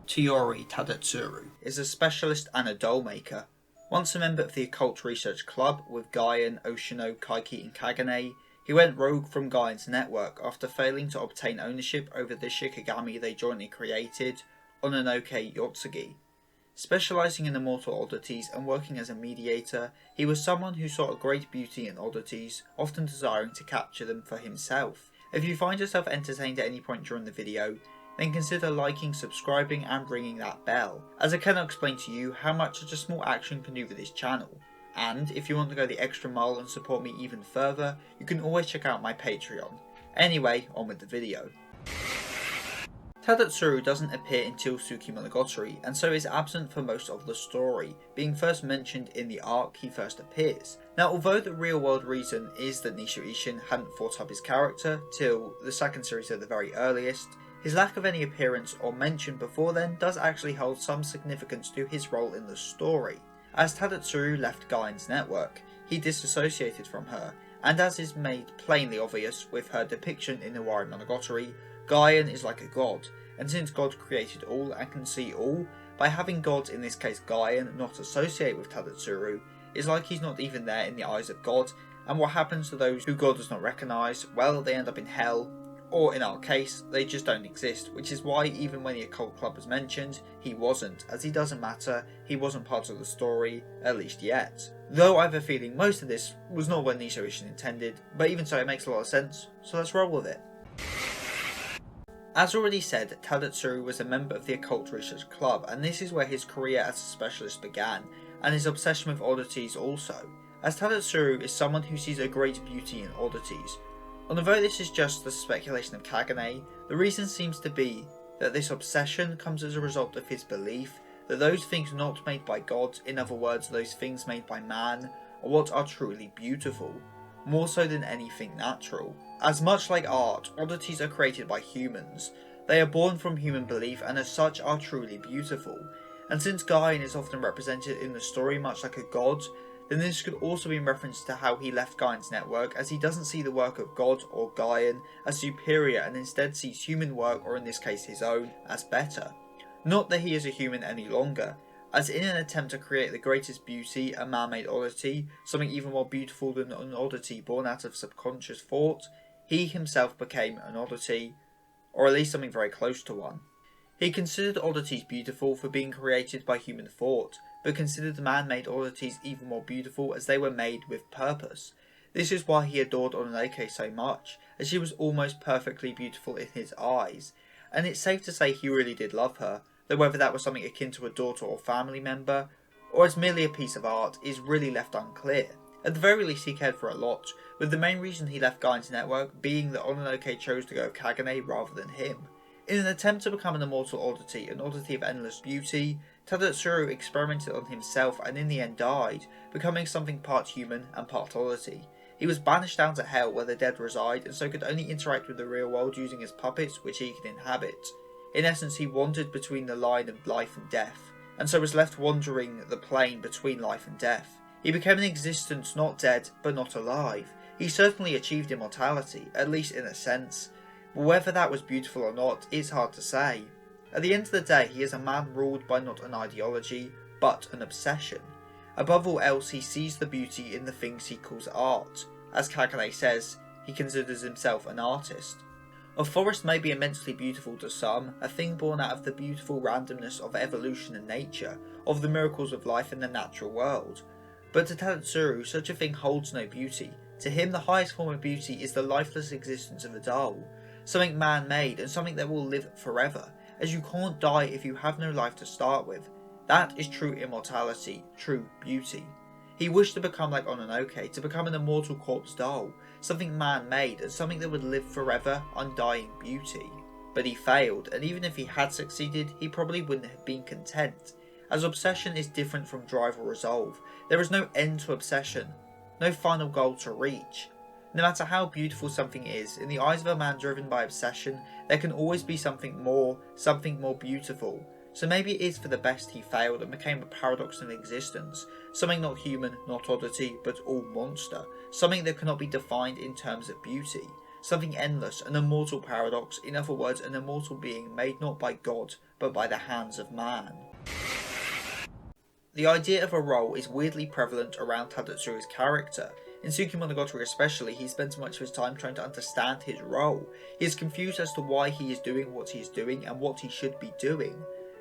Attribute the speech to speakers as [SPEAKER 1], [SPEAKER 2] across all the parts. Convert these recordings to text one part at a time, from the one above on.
[SPEAKER 1] Teori Tadatsuru is a specialist and a doll maker. Once a member of the occult research club with Gaian, Oshino, Kaiki and Kagane, he went rogue from Gaian's network after failing to obtain ownership over the Shikigami they jointly created, Ononoki Yotsugi. Specialising in immortal oddities and working as a mediator, he was someone who saw a great beauty in oddities, often desiring to capture them for himself. If you find yourself entertained at any point during the video, then consider liking, subscribing and ringing that bell, as I cannot explain to you how much such a small action can do for this channel. And if you want to go the extra mile and support me even further, you can always check out my Patreon. Anyway, on with the video. Tadatsuru doesn't appear until Tsuki Monogatari, and so is absent for most of the story, being first mentioned in the arc he first appears. Now, although the real world reason is that Nisho Ishin hadn't thought up his character till the second series at the very earliest, his lack of any appearance or mention before then does actually hold some significance to his role in the story. As Tadatsuru left Gaian's network, he disassociated from her, and as is made plainly obvious with her depiction in Iwari Monogatari, Gaian is like a god, and since God created all and can see all, by having God, in this case Gaian, not associate with Tadatsuru, it's like he's not even there in the eyes of God, and what happens to those who God does not recognise? Well, they end up in hell, or in our case, they just don't exist, which is why even when the occult club was mentioned, he wasn't, as he doesn't matter, he wasn't part of the story, at least yet. Though I have a feeling most of this was not what Nisho Ishin intended, but even so it makes a lot of sense, so let's roll with it. As already said, Tadatsuru was a member of the Occult Research Club, and this is where his career as a specialist began, and his obsession with oddities also, as Tadatsuru is someone who sees a great beauty in oddities. Although this is just the speculation of Kagane, the reason seems to be that this obsession comes as a result of his belief that those things not made by God, in other words those things made by man, are what are truly beautiful, more so than anything natural. As much like art, oddities are created by humans. They are born from human belief and as such are truly beautiful. And since Gaian is often represented in the story much like a god, then this could also be in reference to how he left Gaian's network, as he doesn't see the work of God or Gaian as superior and instead sees human work, or in this case his own, as better. Not that he is a human any longer, as in an attempt to create the greatest beauty, a man-made oddity, something even more beautiful than an oddity born out of subconscious thought, he himself became an oddity, or at least something very close to one. He considered oddities beautiful for being created by human thought, but considered man-made oddities even more beautiful as they were made with purpose. This is why he adored Ononoki so much, as she was almost perfectly beautiful in his eyes, and it's safe to say he really did love her, though whether that was something akin to a daughter or family member, or as merely a piece of art, is really left unclear. At the very least he cared for a lot, with the main reason he left Gaian's network being that Ononoki chose to go with Kagane rather than him. In an attempt to become an immortal oddity, an oddity of endless beauty, Tadatsuru experimented on himself and in the end died, becoming something part human and part oddity. He was banished down to hell where the dead reside, and so could only interact with the real world using his puppets which he could inhabit. In essence, he wandered between the line of life and death, and so was left wandering the plane between life and death. He became an existence not dead but not alive. He certainly achieved immortality, at least in a sense, but whether that was beautiful or not is hard to say. At the end of the day, he is a man ruled by not an ideology, but an obsession. Above all else, he sees the beauty in the things he calls art. As Kagane says, he considers himself an artist. A forest may be immensely beautiful to some, a thing born out of the beautiful randomness of evolution and nature, of the miracles of life in the natural world. But to Tadatsuru, such a thing holds no beauty. To him, the highest form of beauty is the lifeless existence of a doll, something man-made and something that will live forever, as you can't die if you have no life to start with. That is true immortality, true beauty. He wished to become like Ononoki, to become an immortal corpse doll, something man-made and something that would live forever, undying beauty. But he failed, and even if he had succeeded, he probably wouldn't have been content, as obsession is different from drive or resolve. There is no end to obsession, no final goal to reach. No matter how beautiful something is, in the eyes of a man driven by obsession, there can always be something more beautiful. So maybe it is for the best he failed and became a paradox in existence, something not human, not oddity, but all monster, something that cannot be defined in terms of beauty, something endless, an immortal paradox, in other words an immortal being made not by God but by the hands of man. The idea of a role is weirdly prevalent around Tadatsuru's character. In Tsukumonogatari especially, he spends much of his time trying to understand his role. He is confused as to why he is doing what he is doing and what he should be doing.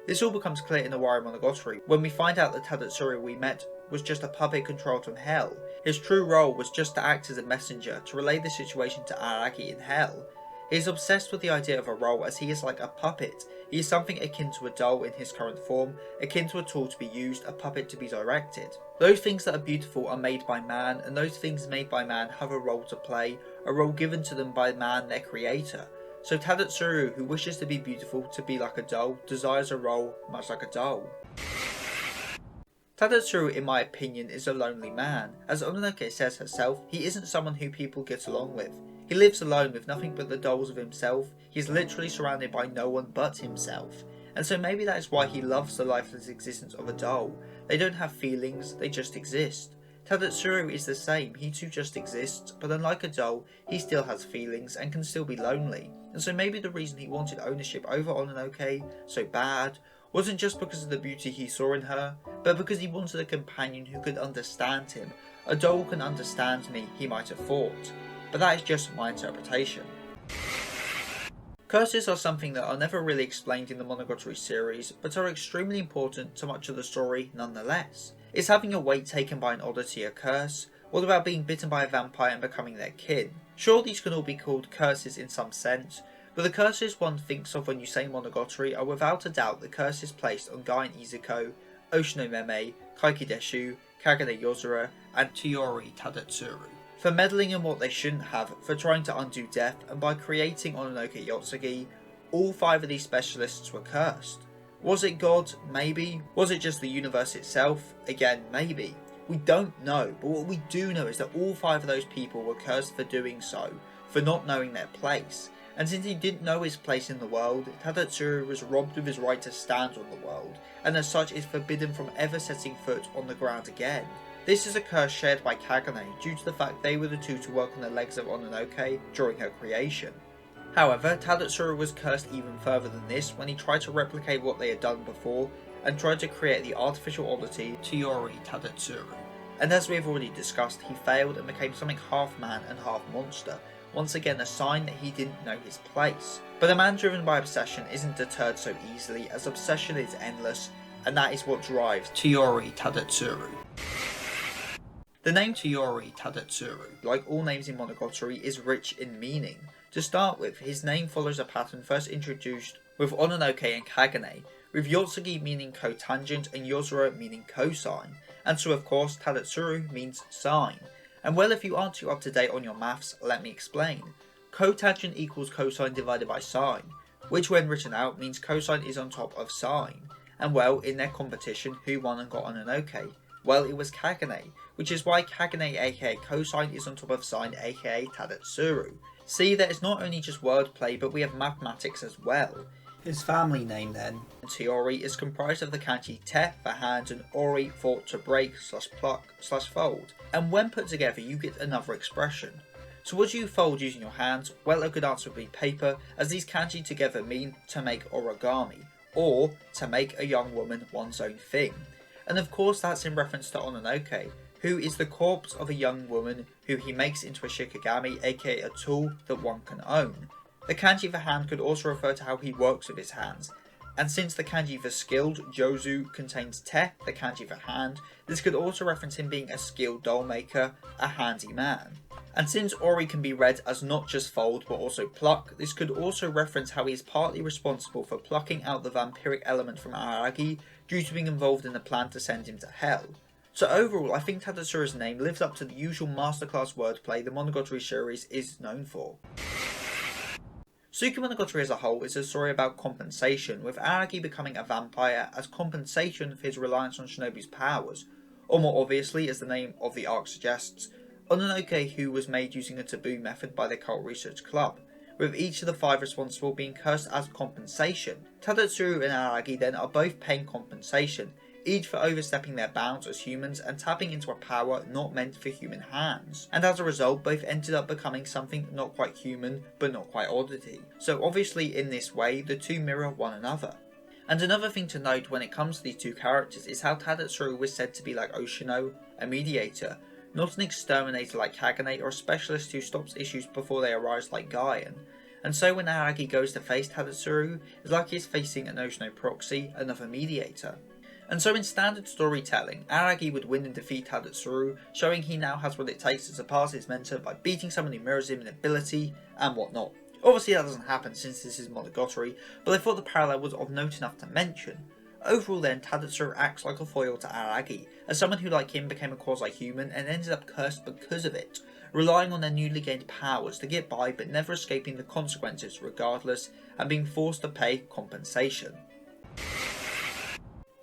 [SPEAKER 1] This all becomes clear in the Warrior Monogatari, when we find out that Tadatsuru we met was just a puppet controlled from hell. His true role was just to act as a messenger, to relay the situation to Araki in hell. He is obsessed with the idea of a role as he is like a puppet. He is something akin to a doll in his current form, akin to a tool to be used, a puppet to be directed. Those things that are beautiful are made by man, and those things made by man have a role to play, a role given to them by man, their creator. So Tadatsuru, who wishes to be beautiful, to be like a doll, desires a role much like a doll. Tadatsuru, in my opinion, is a lonely man. As Ononoki says herself, he isn't someone who people get along with. He lives alone with nothing but the dolls of himself. He is literally surrounded by no one but himself. And so maybe that is why he loves the lifeless existence of a doll. They don't have feelings, they just exist. Tadatsuru is the same, he too just exists, but unlike a doll, he still has feelings and can still be lonely. And so maybe the reason he wanted ownership over Ononoki so bad wasn't just because of the beauty he saw in her, but because he wanted a companion who could understand him. A doll can understand me, he might have thought. But that is just my interpretation. Curses are something that are never really explained in the Monogatari series, but are extremely important to much of the story nonetheless. Is having your weight taken by an oddity a curse? What about being bitten by a vampire and becoming their kin? Sure, these can all be called curses in some sense, but the curses one thinks of when you say Monogatari are without a doubt the curses placed on Gain Izuko, Oshinomeme, Kaikideshu, Kagane Yozura, and Teori Tadatsuru. For meddling in what they shouldn't have, for trying to undo death, and by creating Ononoki Yotsugi, all 5 of these specialists were cursed. Was it God? Maybe. Was it just the universe itself? Again, maybe. We don't know, but what we do know is that all 5 of those people were cursed for doing so, for not knowing their place. And since he didn't know his place in the world, Tadatsuru was robbed of his right to stand on the world, and as such is forbidden from ever setting foot on the ground again. This is a curse shared by Kagane due to the fact they were the two to work on the legs of Ononoki during her creation. However, Tadatsuru was cursed even further than this when he tried to replicate what they had done before and tried to create the artificial oddity Teori Tadatsuru. And as we have already discussed, he failed and became something half man and half monster, once again a sign that he didn't know his place. But a man driven by obsession isn't deterred so easily, as obsession is endless, and that is what drives Teori Tadatsuru. The name Teori Tadatsuru, like all names in Monogatari, is rich in meaning. To start with, his name follows a pattern first introduced with Ononoki and Kagane, with Yotsugi meaning cotangent and Yozura meaning cosine, and so of course Tadatsuru means sine. And well, if you aren't too up to date on your maths, let me explain. Cotangent equals cosine divided by sine, which when written out means cosine is on top of sine. And well, in their competition, who won and got Ononoki? Well, it was Kagane, which is why Kagane aka cosine is on top of sine aka Tadatsuru. See, there is not only just wordplay, but we have mathematics as well. His family name then, Teori, is comprised of the kanji te for hand and ori for to break / pluck / fold. And when put together you get another expression. So what do you fold using your hands? Well, a good answer would be paper, as these kanji together mean to make origami, or to make a young woman one's own thing. And of course that's in reference to Ononoki, who is the corpse of a young woman who he makes into a shikigami, aka a tool that one can own. The kanji for hand could also refer to how he works with his hands, and since the kanji for skilled, jozu, contains te, the kanji for hand, this could also reference him being a skilled doll maker, a handy man. And since ori can be read as not just fold but also pluck, this could also reference how he is partly responsible for plucking out the vampiric element from Araki due to being involved in the plan to send him to hell. So overall, I think Tadasuru's name lives up to the usual masterclass wordplay the Monogatari series is known for. Tsukumonogatari as a whole is a story about compensation, with Araki becoming a vampire as compensation for his reliance on Shinobu's powers, or more obviously, as the name of the arc suggests, Ononoki, who was made using a taboo method by the Cult Research Club, with each of the 5 responsible being cursed as compensation. Tadatsuru and Araki then are both paying compensation, each for overstepping their bounds as humans and tapping into a power not meant for human hands. And as a result, both ended up becoming something not quite human, but not quite oddity. So obviously in this way, the two mirror one another. And another thing to note when it comes to these two characters is how Tadatsuru was said to be like Oshino, a mediator, not an exterminator like Kagane or a specialist who stops issues before they arise like Gaian. And so when Aragi goes to face Tadatsuru, it's like he's facing an Oshino proxy, another mediator. And so in standard storytelling, Aragi would win and defeat Tadatsuru, showing he now has what it takes to surpass his mentor by beating someone who mirrors him in ability and whatnot. Obviously that doesn't happen since this is Monogatari, but I thought the parallel was of note enough to mention. Overall then, Tadatsuru acts like a foil to Aragi, as someone who like him became a quasi-human and ended up cursed because of it, relying on their newly gained powers to get by but never escaping the consequences regardless, and being forced to pay compensation.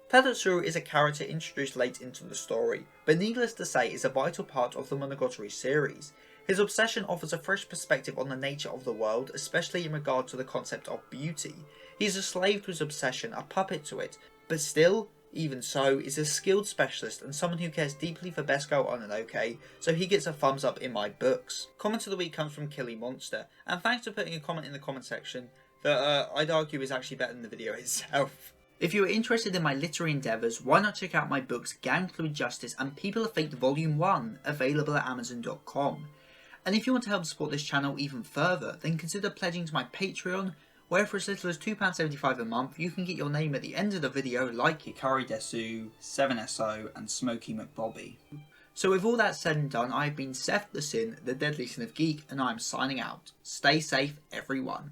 [SPEAKER 1] Tadatsuru is a character introduced late into the story, but needless to say is a vital part of the Monogatari series. His obsession offers a fresh perspective on the nature of the world, especially in regard to the concept of beauty. He is a slave to his obsession, a puppet to it, but still, even so, is a skilled specialist and someone who cares deeply for best girl Ononoki, so he gets a thumbs up in my books. Comment of the week comes from Killy Monster, and thanks for putting a comment in the comment section that I'd argue is actually better than the video itself. If you are interested in my literary endeavours, why not check out my books Gang Fluid Justice and People of Fate Volume 1, available at Amazon.com. And if you want to help support this channel even further, then consider pledging to my Patreon, where for as little as £2.75 a month, you can get your name at the end of the video like Hikari Desu, 7SO and Smokey McBobby. So with all that said and done, I've been Seth the Sin, the Deadly Sin of Geek, and I'm signing out. Stay safe, everyone.